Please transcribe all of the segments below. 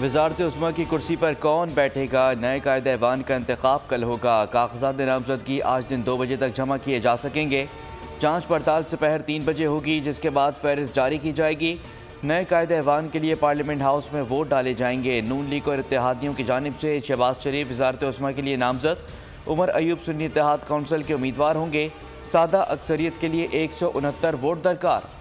वज़ारत उस्मा की कुर्सी पर कौन बैठेगा, नए कायदे ऐवान का इंतखाब कल होगा। कागजात नामजदगी आज दिन 2 बजे तक जमा किए जा सकेंगे। जांच पड़ताल दोपहर 3 बजे होगी, जिसके बाद फहरिस्त जारी की जाएगी। नए कायदे ऐवान के लिए पार्लियामेंट हाउस में वोट डाले जाएंगे। नून लीग और इत्तेहादियों की जानिब से शहबाज शरीफ वज़ारत उस्मा के लिए नामजद, उमर अयूब सुन्नी इत्तेहाद कौंसिल के उम्मीदवार होंगे। सादा अक्सरियत के लिए 169 वोट दरकार।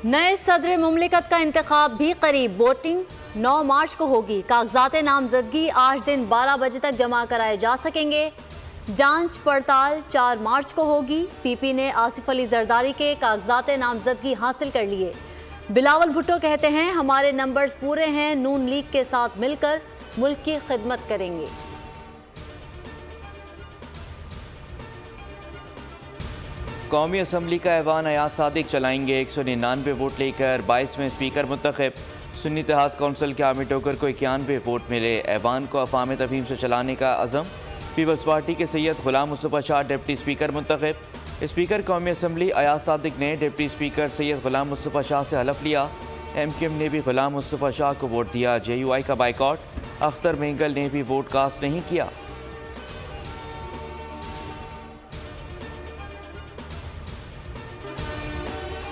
नए सदर मुमलिकत का इंतखाब भी करीब। वोटिंग 9 मार्च को होगी। कागजात नामजदगी आज दिन 12 बजे तक जमा कराए जा सकेंगे। जांच पड़ताल 4 मार्च को होगी। पीपी ने आसिफ अली जरदारी के कागजात नामजदगी हासिल कर लिए। बिलावल भुट्टो कहते हैं हमारे नंबर्स पूरे हैं, नून लीग के साथ मिलकर मुल्क की खिदमत करेंगे। कौमी असम्बली का ऐवान अयाज सादिक चलाएंगे। 199 वोट लेकर 22 में स्पीकर मुंतखब। सुन्नी इत्तेहाद कौंसिल के आमिर टोकर को 91 वोट मिले। ऐवान को अफ़ाम तफ़हीम से चलाने का अज़म। पीपल्स पार्टी के सैयद गुलाम मुस्तफ़ा शाह डिप्टी स्पीकर मुंतखब। स्पीकर कौमी असम्बली अयाज सादिक ने डिप्टी स्पीकर सैयद गुलाम मुस्तफ़ा शाह से हलफ लिया। MQM ने भी गुलाम मुस्तफ़ा शाह को वोट दिया। JUI का बाइकआउट। अख्तर मेंगल ने भी वोट कास्ट नहीं किया।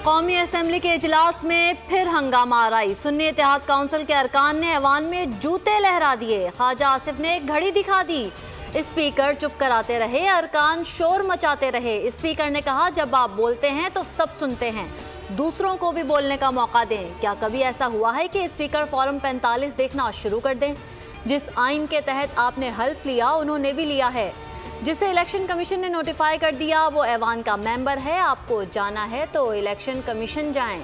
कौमी असम्बली के इजलास में फिर हंगामा आराई। सुन्नी इत्तेहाद काउंसिल के अरकान ने ऐवान में जूते लहरा दिए। ख्वाजा आसिफ ने एक घड़ी दिखा दी। स्पीकर चुप कराते रहे, अरकान शोर मचाते रहे। स्पीकर ने कहा जब आप बोलते हैं तो सब सुनते हैं, दूसरों को भी बोलने का मौका दें। क्या कभी ऐसा हुआ है कि स्पीकर फॉर्म 45 देखना शुरू कर दें? जिस आइन के तहत आपने हल्फ लिया उन्होंने भी लिया है, जिसे इलेक्शन कमीशन ने नोटिफाई कर दिया, वो ऐवान का मेंबर है। आपको जाना है तो इलेक्शन कमीशन जाएं।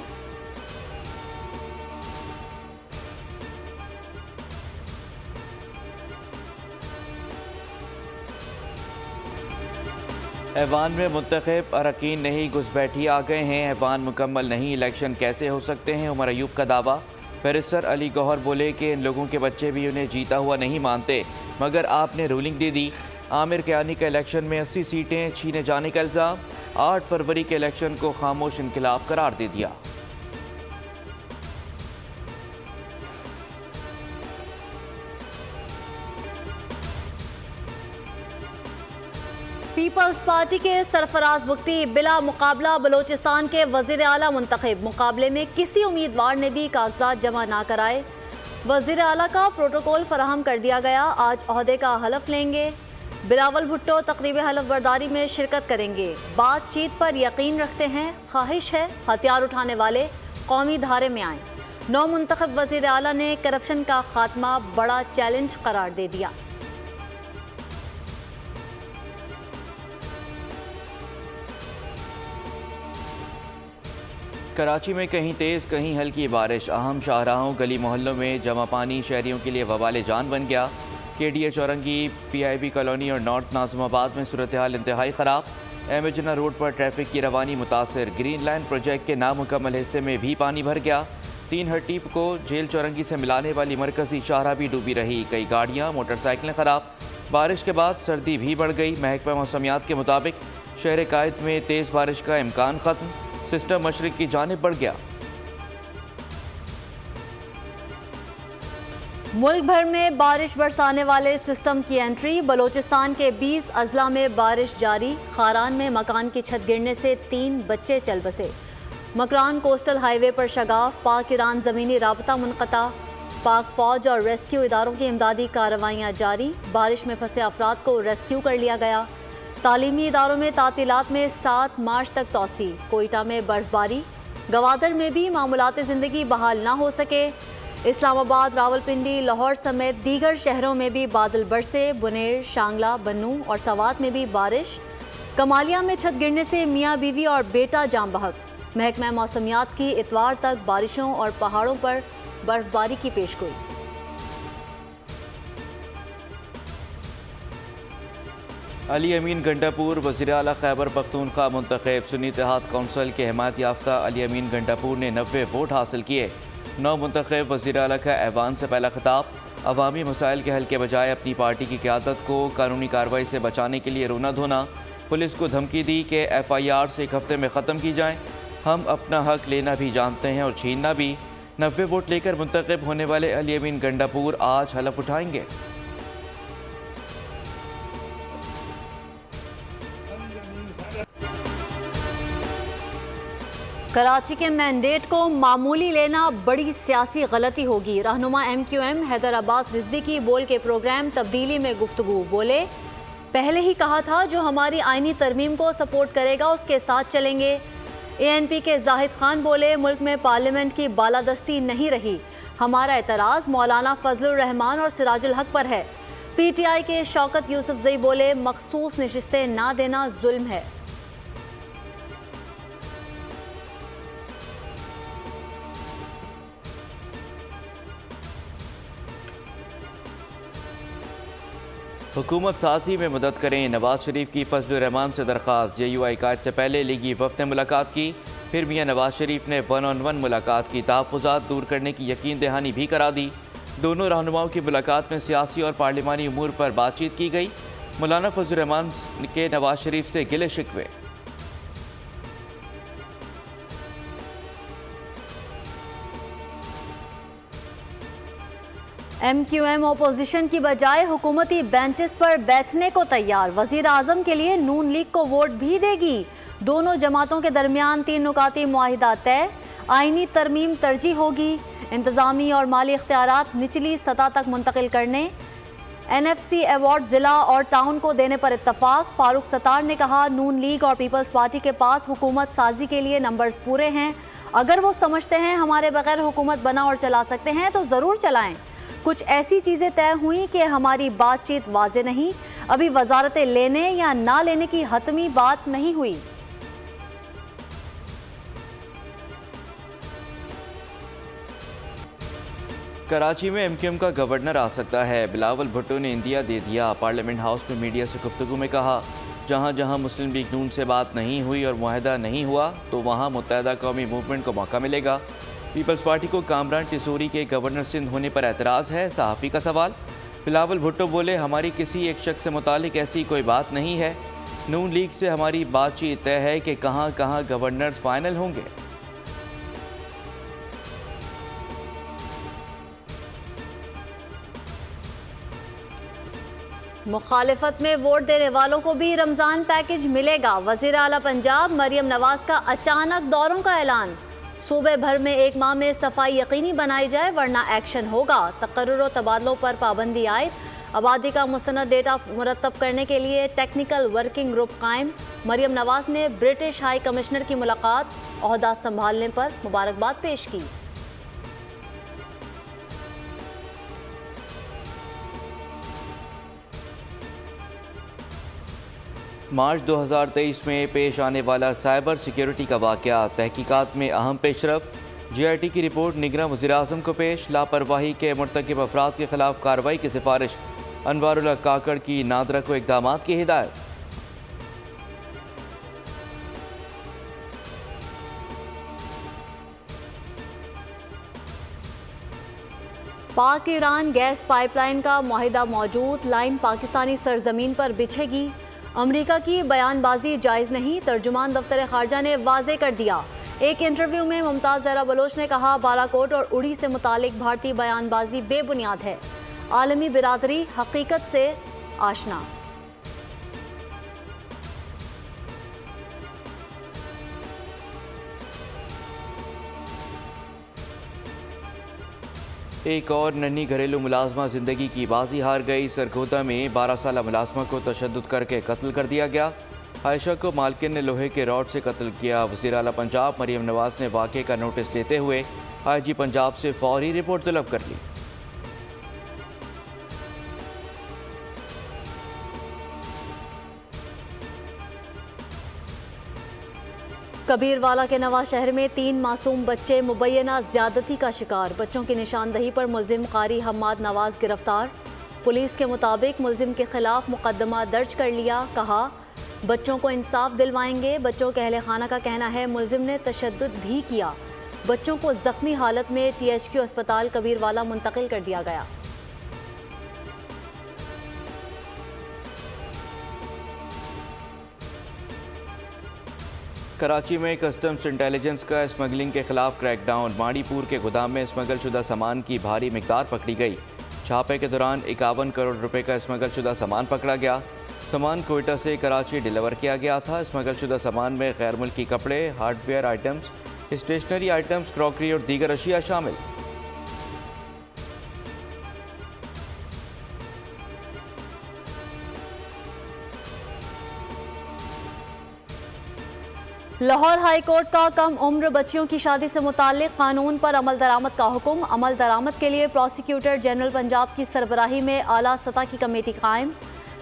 ऐवान में मुंतखब अरकान नहीं घुसपैठी आ गए हैं। ऐवान मुकम्मल नहीं, इलेक्शन कैसे हो सकते हैं? उमर अयूब का दावा। बैरिस्टर अली गौहर बोले कि इन लोगों के बच्चे भी उन्हें जीता हुआ नहीं मानते, मगर आपने रूलिंग दे दी। आमिर कियानी का इलेक्शन में 80 सीटें छीने जाने का इल्ज़ाम। 8 फरवरी के इलेक्शन को खामोश इनकलाब करार दे दिया। पीपल्स पार्टी के सरफराज बुख्ती बिला मुकाबला बलोचिस्तान के वज़ीर आला मुंतखब। मुकाबले में किसी उम्मीदवार ने भी कागजात जमा ना कराए। वज़ीर आला का प्रोटोकॉल फराहम कर दिया गया। आज ओहदे का हलफ लेंगे। बिलावल भुट्टो तकरीब हलफ बर्दारी में शिरकत करेंगे। बातचीत पर यकीन रखते हैं, ख्वाहिश है हथियार उठाने वाले कौमी धारे में आएँ। नौ मुंतखब वज़ीर आला ने करप्शन का खात्मा बड़ा चैलेंज करार दे दिया। कराची में कहीं तेज़ कहीं हल्की बारिश। अहम शाहराहों गली मोहल्लों में जमा पानी शहरियों के लिए वबाल जान बन गया। KDA चौरंगी, PIB कॉलोनी और नॉर्थ नाज़िमाबाद में सूरत हाल इंतहाई ख़राब। एमजना रोड पर ट्रैफिक की रवानी मुतासर। ग्रीन लाइन प्रोजेक्ट के नामुकम्मल हिस्से में भी पानी भर गया। 3 हट्टीप को जेल चौरंगी से मिलाने वाली मरकजी शाहरा भी डूबी रही। कई गाड़ियाँ मोटरसाइकिलें ख़राब। बारिश के बाद सर्दी भी बढ़ गई। महकमा मौसमियात के मुताबिक शहर कायद में तेज़ बारिश का इम्कान ख़त्म। सिस्टम मशरिक की जानिब बढ़ गया। मुल्क भर में बारिश बरसाने वाले सिस्टम की एंट्री। बलोचिस्तान के 20 अजला में बारिश जारी। खारान में मकान की छत गिरने से 3 बच्चे चल बसे। मकरान कोस्टल हाईवे पर शगाफ। पाक ईरान ज़मीनी राबता मुनक़ता। पाक फौज और रेस्क्यू इदारों की इमदादी कार्रवाइयाँ जारी। बारिश में फंसे अफराद को रेस्क्यू कर लिया गया। तालीमी इदारों में तातीलात में 7 मार्च तक तौसी। कोयटा में बर्फबारी। गवादर में भी मामूलात ज़िंदगी बहाल ना हो सके। इस्लामाबाद, रावलपिंडी, लाहौर समेत दीगर शहरों में भी बादल बरसे। बुनेर, शांगला, बन्नू और सवात में भी बारिश। कमालिया में छत गिरने से मियाँ बीवी और बेटा जाम बहक। महकमा मौसमियात की इतवार तक बारिशों और पहाड़ों पर बर्फबारी की पेशगोई। अली अमीन गंडापुर वज़ीर आला खैबर पख्तूनख्वा मुंतखब। सुन्नी इत्तेहाद कौंसिल के हिमायत याफ्ता अली अमीन गंडापुर ने 90 वोट हासिल किए। 9 मुंतखब वज़ीर आला का ऐवान से पहला खिताब। अवामी मसाइल के हल के बजाय अपनी पार्टी की क़यादत को कानूनी कार्रवाई से बचाने के लिए रोना धोना। पुलिस को धमकी दी कि FIR एक हफ्ते में ख़त्म की जाएं। हम अपना हक लेना भी जानते हैं और छीनना भी। 90 वोट लेकर मुंतखब होने वाले अली अमीन गंडापुर आज हलफ उठाएंगे। कराची के मैंडेट को मामूली लेना बड़ी सियासी गलती होगी। रहनुमा MQM हैदर अब्बास रिजवी की बोल के प्रोग्राम तब्दीली में गुफ्तगू। बोले, पहले ही कहा था जो हमारी आईनी तरमीम को सपोर्ट करेगा उसके साथ चलेंगे। ANP के जाहिद खान बोले, मुल्क में पार्लियामेंट की बालादस्ती नहीं रही। हमारा एतराज़ मौलाना फजलुर रहमान और सिराजुल हक पर है। PTI के शौकत यूसुफजई बोले, मखसूस नशिस्तें ना देना जुल्म है। हुकूमत साजी में मदद करें। नवाज शरीफ की फजलुर रहमान से दरख्वास्त। JUI कायद से पहले लीगी वफ़द ने मुलाकात की, फिर मियाँ नवाज शरीफ ने 1-on-1 मुलाकात की। तहफ़्फ़ुज़ात दूर करने की यकीन दहानी भी करा दी। दोनों रहनुमाओं की मुलाकात में सियासी और पार्लिमानी उमूर पर बातचीत की गई। मौलाना फजलुर रहमान के नवाज शरीफ से गिले शिकवे। MQM अपोजिशन की बजाय हुकूमती बेंचेस पर बैठने को तैयार। वज़ीर आज़म के लिए नून लीग को वोट भी देगी। दोनों जमातों के दरमियान 3 नुकाती मुआहिदा तय। आईनी तरमीम तरजीह होगी। इंतज़ामी और माली इख्तियारात निचली सतह तक मुंतकिल करने। NFC अवार्ड ज़िला और टाउन को देने पर इत्तफाक। फारूक सत्तार ने कहा, नून लीग और पीपल्स पार्टी के पास हुकूमत साजी के लिए नंबर्स पूरे हैं। अगर वो समझते हैं हमारे बगैर हुकूमत बना और चला सकते हैं तो ज़रूर चलाएं। कुछ ऐसी चीज़ें तय हुई कि हमारी बातचीत वाज़े नहीं। अभी वजारतें लेने या ना लेने की हतमी बात नहीं हुई। कराची में MQM का गवर्नर आ सकता है। बिलावल भुट्टो ने इंदिया दे दिया। पार्लियामेंट हाउस में मीडिया से गुफ्तगू में कहा, जहाँ जहाँ मुस्लिम लीग नून से बात नहीं हुई और मुआहदा नहीं हुआ तो वहाँ मुत्तहदा कौमी मूवमेंट को मौका मिलेगा। पीपल्स पार्टी को कामरान टिसूरी के गवर्नर सिंध होने पर एतराज़ है। सहाफ़ी का सवाल। बिलावल भुट्टो बोले, हमारी किसी एक शख्स से मुतालिक ऐसी कोई बात नहीं है। नून लीग से हमारी बातचीत तय है कि कहाँ कहाँ गवर्नर्स फाइनल होंगे। मुखालिफत में वोट देने वालों को भी रमज़ान पैकेज मिलेगा। वज़ीर आला पंजाब मरियम नवाज का अचानक दौरों का ऐलान। सूबे भर में 1 माह में सफाई यकीनी बनाई जाए वरना एक्शन होगा। तकर्रुर और तबादलों पर पाबंदी आयद। आबादी का मुस्तनद डेटा मुरतब करने के लिए टेक्निकल वर्किंग ग्रुप कायम। मरियम नवाज ने ब्रिटिश हाई कमिश्नर की मुलाकात, ओहदा संभालने पर मुबारकबाद पेश की। मार्च 2023 में पेश आने वाला साइबर सिक्योरिटी का वाक़या। तहकीकात में अहम पेशरफ्त। GIT की रिपोर्ट निगरां वज़ीर-ए-आज़म को पेश। लापरवाही के मुर्तकिब अफराद के खिलाफ कार्रवाई की सिफारिश। अनवारुल्लाह काकड़ की नादरा को इक़दामात की हिदायत। पाक ईरान गैस पाइपलाइन का मुआहिदा मौजूद। लाइन पाकिस्तानी सरजमीन पर बिछेगी। अमरीका की बयानबाजी जायज़ नहीं, तर्जुमान दफ्तर खारजा ने वाज़े कर दिया। एक इंटरव्यू में मुमताज़ ज़हरा बलोच ने कहा, बालाकोट और उड़ी से मुतालिक भारतीय बयानबाजी बेबुनियाद है। आलमी बिरादरी हकीकत से आशना। एक और नन्ही घरेलू मुलाजमा जिंदगी की बाजी हार गई। सरगोदा में 12 साला मुलाजमा को तशद्दुद करके कत्ल कर दिया गया। आयशा को मालकिन ने लोहे के रॉड से कत्ल किया। वज़ीर आला पंजाब मरियम नवाज ने वाक़े का नोटिस लेते हुए IG पंजाब से फौरी रिपोर्ट तलब कर ली। कबीरवाला के नवा शहर में 3 मासूम बच्चे मुबैना ज़्यादती का शिकार। बच्चों की निशानदही पर मुलजिम कारी हम्माद नवाज गिरफ्तार। पुलिस के मुताबिक मुलजिम के खिलाफ मुकदमा दर्ज कर लिया। कहा, बच्चों को इंसाफ दिलवाएंगे। बच्चों के अहले खाना का कहना है मुलजिम ने तशद्दुद भी किया। बच्चों को जख्मी हालत में THQ अस्पताल कबीरवाला मुंतकिल कर दिया गया। कराची में कस्टम्स इंटेलिजेंस का स्मगलिंग के खिलाफ क्रैकडाउन। माड़ीपुर के गोदाम में स्मगल शुदा सामान की भारी मिकदार पकड़ी गई। छापे के दौरान 51 करोड़ रुपए का स्मगल शुदा सामान पकड़ा गया। सामान कोयटा से कराची डिलीवर किया गया था। स्मगल शुदा सामान में गैर मुल्की कपड़े, hardware items, stationery items, crockery और दीगर अशिया शामिल। लाहौर हाई कोर्ट का कम उम्र बच्चियों की शादी से मुताल्लिक कानून पर अमल दरामद का हुक्म। अमल दरामद के लिए प्रोसिक्यूटर जनरल पंजाब की सरबराही में आला सतह की कमेटी कायम।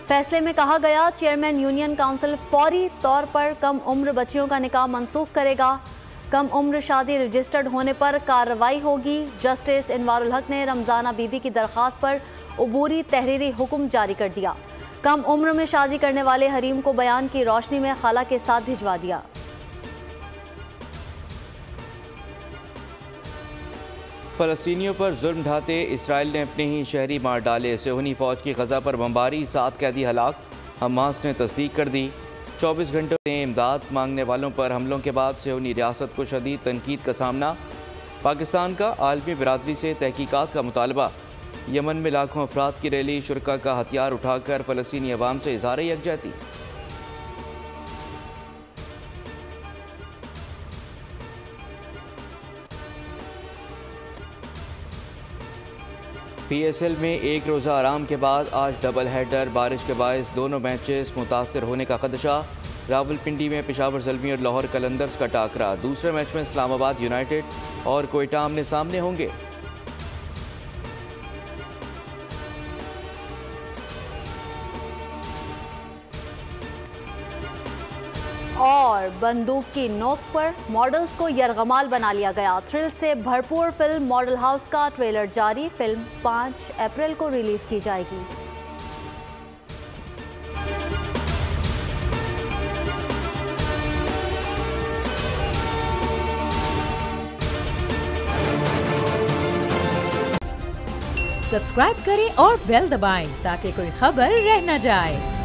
फैसले में कहा गया, चेयरमैन यूनियन काउंसिल फौरी तौर पर कम उम्र बच्चियों का निकाह मनसूख करेगा। कम उम्र शादी रजिस्टर्ड होने पर कार्रवाई होगी। जस्टिस इनवारुल हक ने रमजाना बीबी की दरख्वास्त पर उबूरी तहरीरी हुक्म जारी कर दिया। कम उम्र में शादी करने वाले हरीम को बयान की रोशनी में खाला के साथ भिजवा दिया। फ़लस्तीनियों पर जुल्म ढाते इसराइल ने अपने ही शहरी मार डाले। सेहूनी फ़ौज की गजा पर बमबारी, 7 कैदी हलाक। हमास ने तस्दीक कर दी। 24 घंटों में इमदाद मांगने वालों पर हमलों के बाद सेहूनी रियासत को शदीद तनकीद का सामना। पाकिस्तान का आलमी बिरादरी से तहकीकात का मुतालबा। यमन में लाखों अफराद की रैली, शुरका का हथियार उठाकर फ़लस्तीनी अवाम से इज़हार यकजहती। PSL में एक रोज़ा आराम के बाद आज डबल हेडर। बारिश के बायस दोनों मैचेस मुतासर होने का खदशा। रावलपिंडी में पेशावर ज़ल्मी और लाहौर कलंदर्स का टाकरा। दूसरे मैच में इस्लामाबाद यूनाइटेड और कोयटा आमने सामने होंगे। और बंदूक की नोक पर मॉडल्स को यरगमाल बना लिया गया। थ्रिल से भरपूर फिल्म मॉडल हाउस का ट्रेलर जारी। फिल्म 5 अप्रैल को रिलीज की जाएगी। सब्सक्राइब करें और बेल दबाएं ताकि कोई खबर रह न जाए।